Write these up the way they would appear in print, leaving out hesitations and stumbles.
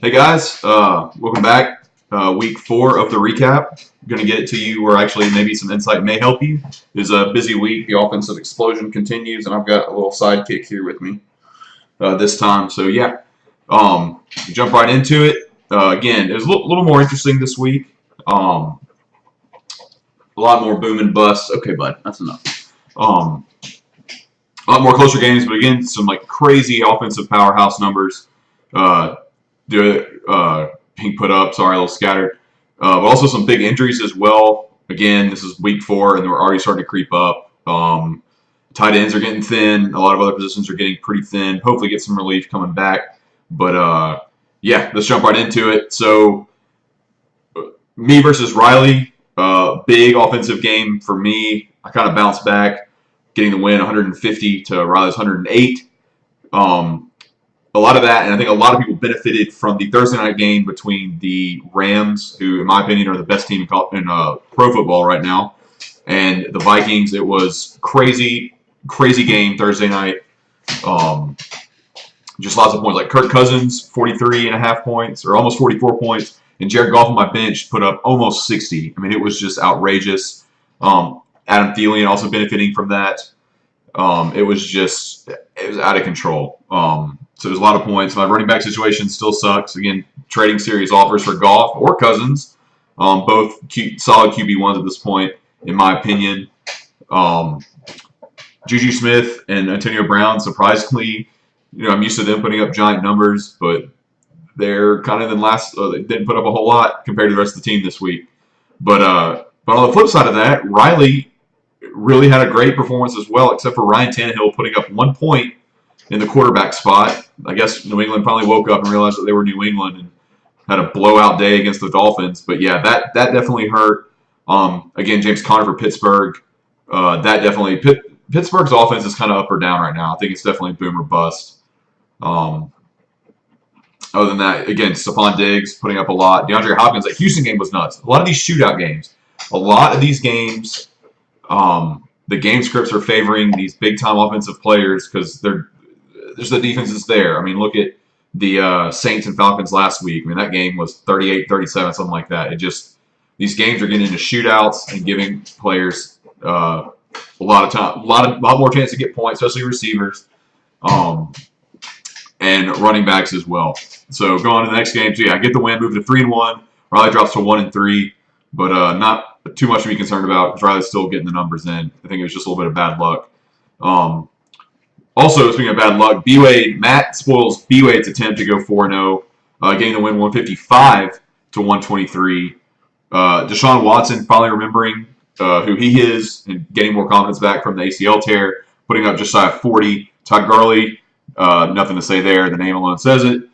Hey guys, welcome back. Week 4 of the recap. I'm going to get it to you where actually maybe some insight may help you. It's a busy week. The offensive explosion continues, and I've got a little sidekick here with me this time. So yeah, jump right into it. Again, it was a little more interesting this week. A lot more boom and bust. Okay, bud, that's enough. A lot more closer games, but again, some like crazy offensive powerhouse numbers. Uh, being put up. Sorry, a little scattered. But also some big injuries as well. Again, this is week 4, and they're already starting to creep up. Tight ends are getting thin. A lot of other positions are getting pretty thin. Hopefully, get some relief coming back. But yeah, let's jump right into it. So, me versus Riley. Big offensive game for me. I kind of bounced back, getting the win, 150 to Riley's 108. A lot of that, and I think a lot of people benefited from the Thursday night game between the Rams, who, in my opinion, are the best team in pro football right now, and the Vikings. It was crazy game Thursday night. Just lots of points. Like Kirk Cousins, 43.5 points, or almost 44 points, and Jared Goff on my bench put up almost 60. I mean, it was just outrageous. Adam Thielen also benefiting from that. It was out of control. So there's a lot of points. My running back situation still sucks. Again, trading series offers for Goff or Cousins. Both solid QB1s at this point, in my opinion. Juju Smith and Antonio Brown, surprisingly, I'm used to them putting up giant numbers, but they're kind of they didn't put up a whole lot compared to the rest of the team this week. But on the flip side of that, Riley really had a great performance as well, except for Ryan Tannehill putting up 1 point in the quarterback spot. I guess New England finally woke up and realized that they were New England and had a blowout day against the Dolphins. But yeah, that definitely hurt. Again, James Conner for Pittsburgh. That definitely Pittsburgh's offense is kind of up or down right now. I think it's definitely boom or bust. Other than that, again, Stephon Diggs putting up a lot. DeAndre Hopkins, that Houston game was nuts. A lot of these shootout games. A lot of these games, the game scripts are favoring these big-time offensive players because there's the defenses there. I mean, look at the Saints and Falcons last week. I mean, that game was 38-37, something like that. These games are getting into shootouts and giving players a lot of time, a lot more chance to get points, especially receivers, and running backs as well. So going on to the next game, so yeah, I get the win, move to 3-1. Riley drops to 1-3, but not too much to be concerned about because Riley's still getting the numbers in. I think it was just a little bit of bad luck. Also, speaking of bad luck, Matt spoils B-Wade's attempt to go 4-0, getting the win 155 to 123. Deshaun Watson finally remembering who he is and getting more confidence back from the ACL tear, putting up just shy of 40. Todd Gurley, nothing to say there. The name alone says it.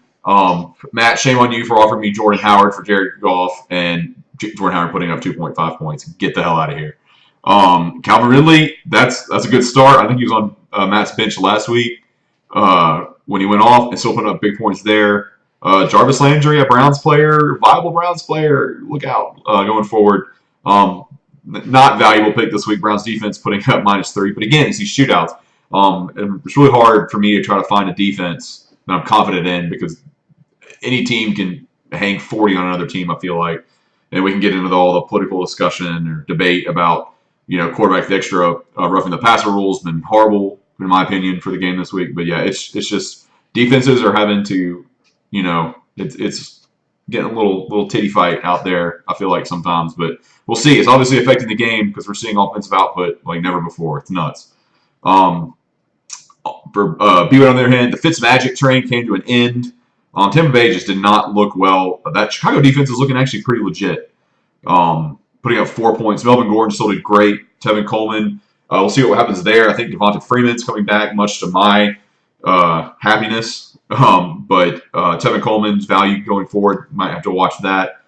Matt, shame on you for offering me Jordan Howard for Jared Goff, and Jordan Howard putting up 2.5 points. Get the hell out of here. Calvin Ridley, that's a good start. I think he was on Matt's bench last week when he went off and still putting up big points there. Jarvis Landry, a viable Browns player. Look out going forward. Not valuable pick this week. Browns defense putting up -3, but again, it's these shootouts. And it's really hard for me to try to find a defense that I'm confident in because any team can hang 40 on another team, I feel like. And we can get into all the political discussion or debate about, quarterback extra roughing the passer rules. Been horrible, in my opinion, for the game this week. But yeah, it's just defenses are having to, it's getting a little titty fight out there, I feel like sometimes. But we'll see. It's obviously affecting the game because we're seeing offensive output like never before. It's nuts. For B-Wade on the other hand, the Fitzmagic train came to an end. Tampa Bay just did not look well. That Chicago defense is looking actually pretty legit. Putting up 4 points. Melvin Gordon still did great. Tevin Coleman. We'll see what happens there. I think Devonta Freeman's coming back, much to my happiness. But Tevin Coleman's value going forward, might have to watch that.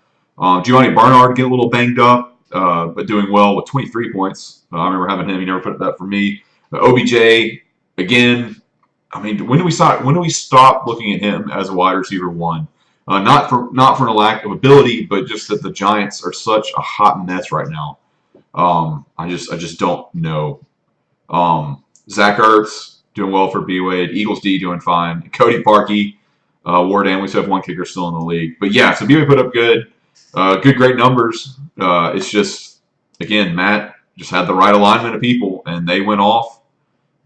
Giovanni Bernard get a little banged up, but doing well with 23 points. I remember having him. He never put that for me. OBJ, again, I mean, when do we stop looking at him as a wide receiver one? Not for a lack of ability, but just that the Giants are such a hot mess right now. I just don't know. Zach Ertz doing well for B-Wade. Eagles D doing fine. Cody Parkey, Ward and we still have one kicker still in the league. But yeah, so BYU put up great numbers. It's just, again, Matt just had the right alignment of people, and they went off,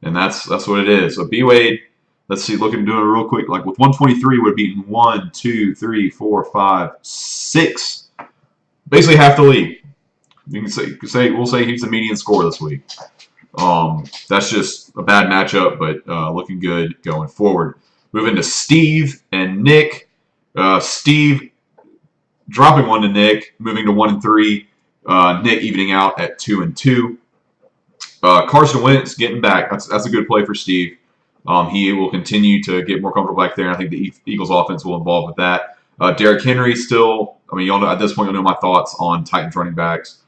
and that's what it is. So B-Wade, let's see, doing it real quick. Like with 123, would have beaten 1, 2, 3, 4, 5, 6, basically half the league. We'll say he's the median scorer this week. That's just a bad matchup, but looking good going forward. Moving to Steve and Nick. Steve dropping 1 to Nick, moving to 1 and 3. Nick evening out at 2 and 2. Carson Wentz getting back. That's a good play for Steve. He will continue to get more comfortable back there, and I think the Eagles offense will involve with that. Derrick Henry still. I mean, y'all know at this point, you'll know my thoughts on Titans running backs.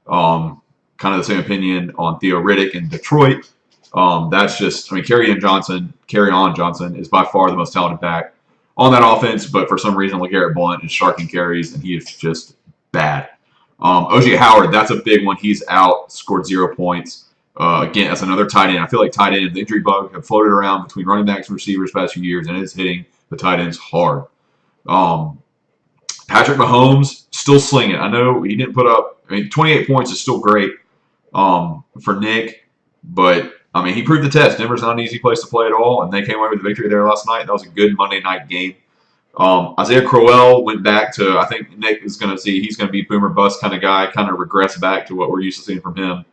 Kind of the same opinion on Theo Riddick in Detroit. That's just, I mean, Kerryon Johnson is by far the most talented back on that offense, but for some reason, LeGarrette Blount is sharking carries, and he is just bad. O.J. Howard, that's a big one. He's out, scored 0 points. Again, that's another tight end. I feel like tight end, the injury bug have floated around between running backs and receivers the past few years, and it's hitting the tight ends hard. Patrick Mahomes, still slinging. I know he didn't put up, 28 points is still great for Nick, but I mean, he proved the test. Denver's not an easy place to play at all, and they came away with the victory there last night. That was a good Monday night game. Isaiah Crowell went back to, I think Nick is going to see, he's going to be boomer bust kind of guy, kind of regress back to what we're used to seeing from him.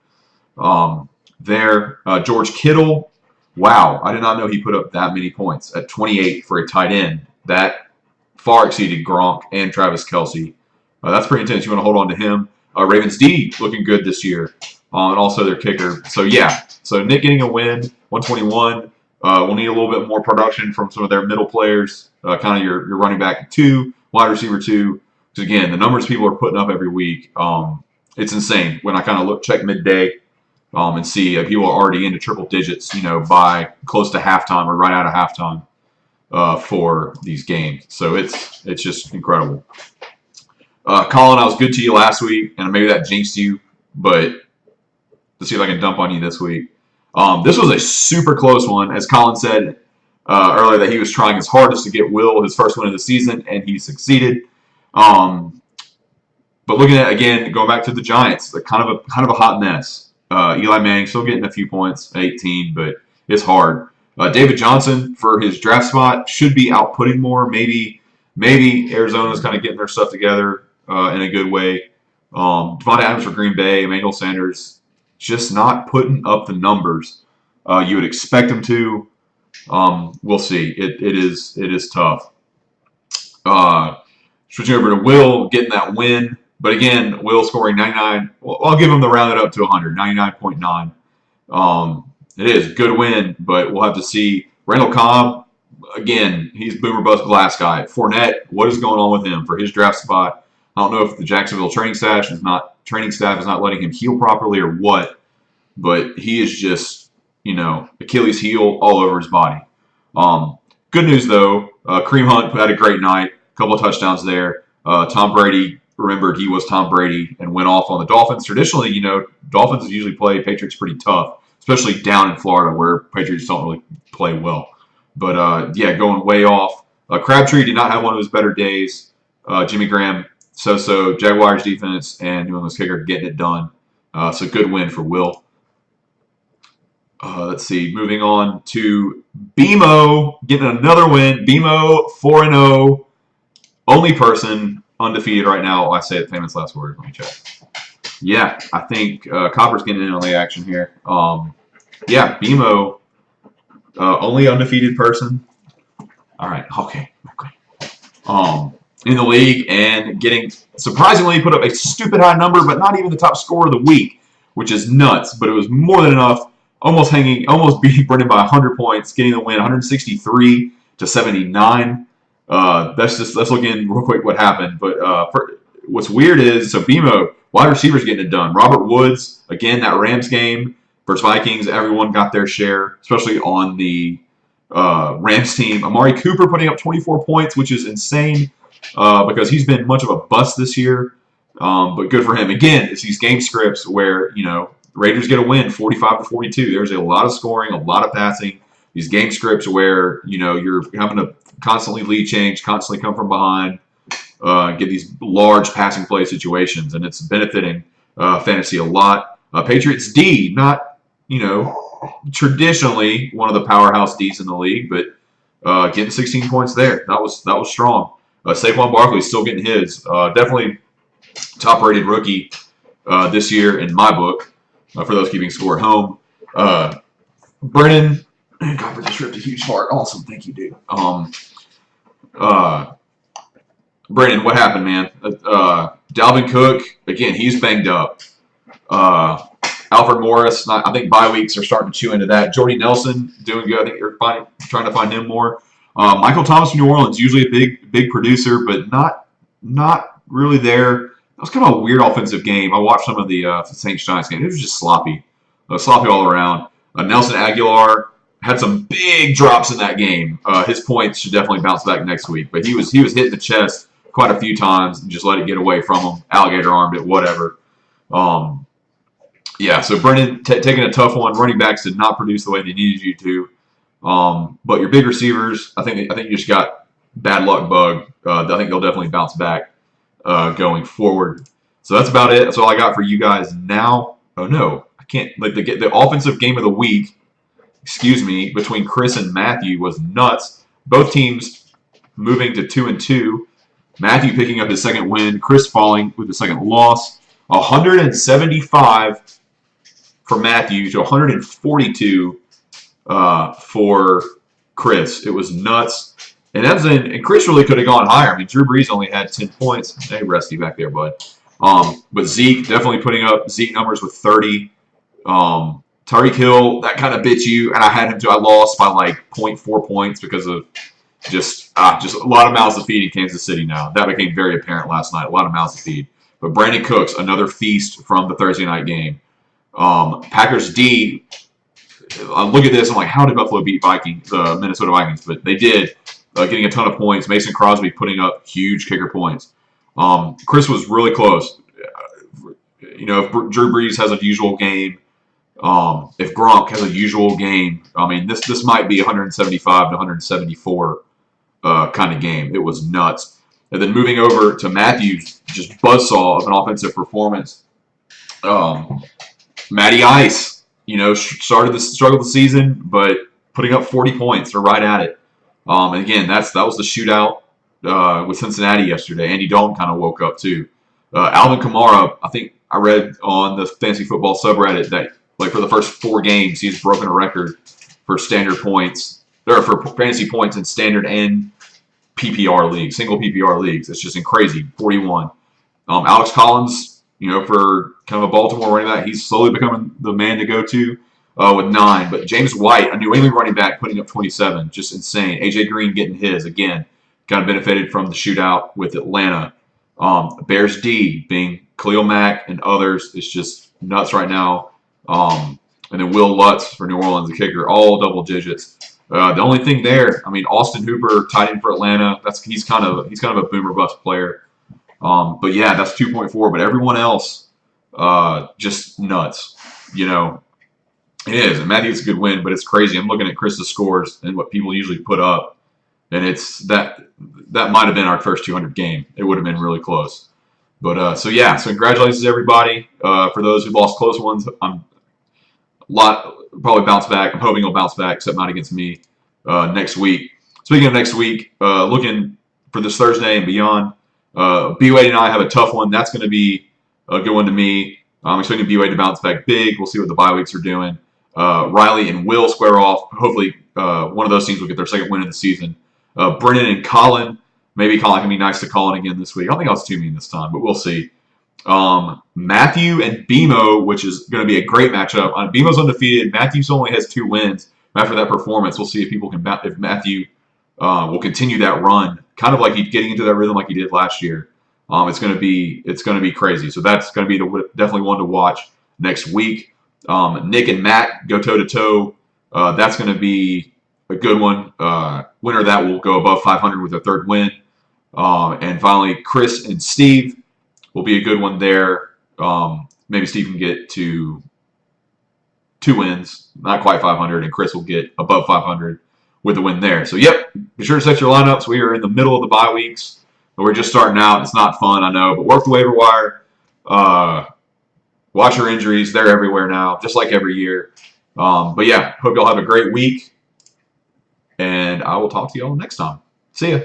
George Kittle, wow, I did not know he put up that many points at 28 for a tight end. That far exceeded Gronk and Travis Kelce. That's pretty intense. You want to hold on to him. Ravens D looking good this year, and also their kicker. So yeah, so Nick getting a win, 121. We'll need a little bit more production from some of their middle players, kind of your running back 2, wide receiver 2. Because again, the numbers people are putting up every week, it's insane. When I kind of check midday and see people are already into triple digits, by close to halftime or right out of halftime for these games. So it's just incredible. Colin, I was good to you last week, and maybe that jinxed you, but let's see if I can dump on you this week. This was a super close one. As Colin said earlier, that he was trying his hardest to get Will his first win of the season, and he succeeded. But looking at, again, going back to the Giants, kind of a hot mess. Eli Manning still getting a few points, 18, but it's hard. David Johnson, for his draft spot, should be outputting more. Maybe Arizona's kind of getting their stuff together in a good way. Devontae Adams for Green Bay, Emmanuel Sanders, just not putting up the numbers you would expect them to. We'll see. It is tough. Switching over to Will, getting that win. But again, Will scoring 99. Well, I'll give him the rounded up to 100, 99.9. It is a good win, but we'll have to see. Randall Cobb, again, he's boomer bust glass guy. Fournette, what is going on with him for his draft spot? I don't know if the Jacksonville training staff is not letting him heal properly or what, but he is just, Achilles heel all over his body. Good news though, Kareem Hunt had a great night, a couple of touchdowns there. Tom Brady remembered he was Tom Brady and went off on the Dolphins. Traditionally, Dolphins usually play Patriots pretty tough, especially down in Florida where Patriots don't really play well. But going way off. Crabtree did not have one of his better days. Jimmy Graham, so Jaguars defense and New England's kicker getting it done. So good win for Will. Let's see. Moving on to BMO getting another win. BMO 4-0. Only person undefeated right now. I say it famous last word. Let me check. Yeah, I think Copper's getting in on the action here. BMO, only undefeated person. All right, okay. In the league and getting surprisingly put up a stupid high number, but not even the top scorer of the week, which is nuts. But it was more than enough. Almost beating Brendan by 100 points, getting the win, 163-79. Let's look in real quick what happened. But what's weird is, BMO, wide receivers getting it done. Robert Woods, again, that Rams game versus Vikings, everyone got their share, especially on the Rams team. Amari Cooper putting up 24 points, which is insane because he's been much of a bust this year. But good for him. Again, it's these game scripts where, Raiders get a win, 45-42. There's a lot of scoring, a lot of passing. these game scripts where you're having to constantly lead change, constantly come from behind, get these large passing play situations, and it's benefiting fantasy a lot. Patriots D, not traditionally one of the powerhouse Ds in the league, but getting 16 points there, that was strong. Saquon Barkley still getting his, definitely top-rated rookie this year in my book. For those keeping score at home, Brennan, God, this ripped a huge heart. Awesome, thank you, dude. Brennan, what happened, man? Dalvin Cook, again, he's banged up. Alfred Morris, I think bye weeks are starting to chew into that. Jordy Nelson, doing good. I think you're trying to find him more. Michael Thomas from New Orleans, usually a big producer, but not really there. That was kind of a weird offensive game. I watched some of the Saints Giants game. It was just sloppy all around. Nelson Aguilar had some big drops in that game. His points should definitely bounce back next week, but he was hitting the chest quite a few times and just let it get away from him. Alligator armed it, whatever. Yeah, so Brennan taking a tough one. Running backs did not produce the way they needed you to. But your big receivers, I think you just got bad luck bug. I think they'll definitely bounce back going forward. So that's about it. That's all I got for you guys now. Oh no, I can't. Like the offensive game of the week, between Chris and Matthew was nuts. Both teams moving to 2-2. Matthew picking up his second win. Chris falling with the second loss. 175 for Matthew to 142 for Chris. It was nuts. And Chris really could have gone higher. I mean, Drew Brees only had 10 points. Hey, Rusty back there, bud. But Zeke definitely putting up Zeke numbers with 30. Tyreek Hill, that kind of bit you. And I lost by like 0.4 points because of just a lot of mouths to feed in Kansas City now. That became very apparent last night. A lot of mouths to feed. But Brandon Cooks, another feast from the Thursday night game. Packers D, I look at this, I'm like, how did Buffalo beat the Minnesota Vikings? But they did, getting a ton of points. Mason Crosby putting up huge kicker points. Chris was really close. If Drew Brees has a usual game, if Gronk has a usual game, I mean, this might be 175 to 174 kind of game. It was nuts. And then moving over to Matthew's just buzzsaw of an offensive performance. Matty Ice, struggled the season, but putting up 40 points. They're right at it. And again, that was the shootout with Cincinnati yesterday. Andy Dalton kind of woke up too. Alvin Kamara, I think I read on the Fantasy Football subreddit that for the first 4 games, he's broken a record for standard points, or for fantasy points in standard and PPR leagues, single PPR leagues. It's just crazy. 41. Alex Collins, for kind of a Baltimore running back, he's slowly becoming the man to go to with 9. But James White, a New England running back, putting up 27. Just insane. AJ Green getting his again. Kind of benefited from the shootout with Atlanta. Bears D being Khalil Mack and others. It's just nuts right now. And then Will Lutz for New Orleans, the kicker, all double digits. The only thing there, I mean, Austin Hooper, tight end for Atlanta. He's kind of a boomer bust player. But yeah, that's 2.4. But everyone else, just nuts. It is. And Matthew, it's a good win, but it's crazy. I'm looking at Chris's scores and what people usually put up, and it's that might have been our first 200 game. It would have been really close. But so congratulations everybody. For those who lost close ones, probably bounce back. I'm hoping he'll bounce back, except not against me next week. Speaking of next week, looking for this Thursday and beyond, B-Wade and I have a tough one. That's going to be a good one to me. I'm expecting B-Wade to bounce back big. We'll see what the bye weeks are doing. Riley and Will square off. Hopefully, one of those teams will get their second win of the season. Brennan and Colin. Maybe Colin can be nice to Colin again this week. I don't think I was too mean this time, but we'll see. Matthew and BMO, which is going to be a great matchup. BMO's undefeated. Matthew only has 2 wins. After that performance, we'll see if Matthew will continue that run, kind of like he's getting into that rhythm like he did last year. It's going to be crazy. So that's going to be definitely one to watch next week. Nick and Matt go toe to toe. That's going to be a good one. Winner of that will go above 500 with their 3rd win. And finally, Chris and Steve will be a good one there. Maybe Steve can get to 2 wins, not quite 500, and Chris will get above 500 with a win there. So, yep, be sure to set your lineups. We are in the middle of the bye weeks. We're just starting out. It's not fun, I know, but work the waiver wire. Watch your injuries. They're everywhere now, just like every year. But, yeah, hope y'all have a great week, and I will talk to y'all next time. See ya.